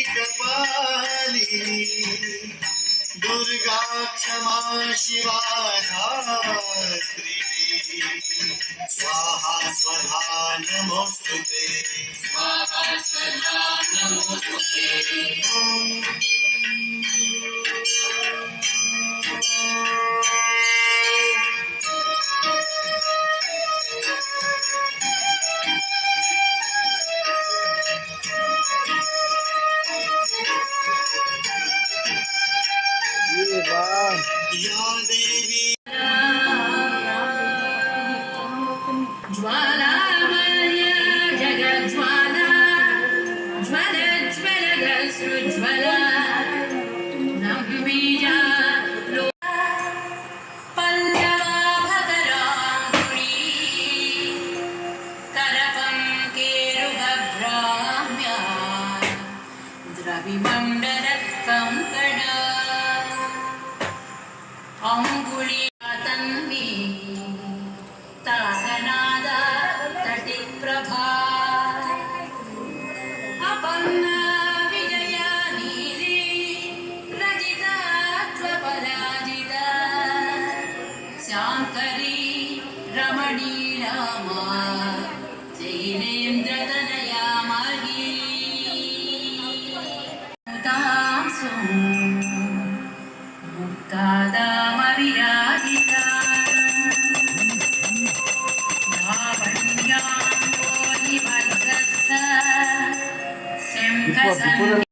कपाली दुर्गा क्षमा शिवा धात्री स्वाहा स्वधा नमोस्तुते स्वाहा स्वधा नमोस्तुते या देवी ज्वालामय जगज्ज्वाला ज्वल ज्वलदस्रुज्वला नम्बीजा पल्लवाभकराङ्गुळी करपङ्केरुभ्राम्या द्रविमण्डलकङ्कणा अंगुली तन्वी तारनाद तटिप्रभा अपन्ना विजया नीली रजिता त्वपराजिता शाङ्करी रमणी रामा शैलेन्द्रतनया मार्गी मुतांसु मुक्तादामविराजिता धावण्याम्बोधिभद्रस्थ शङ्खसन्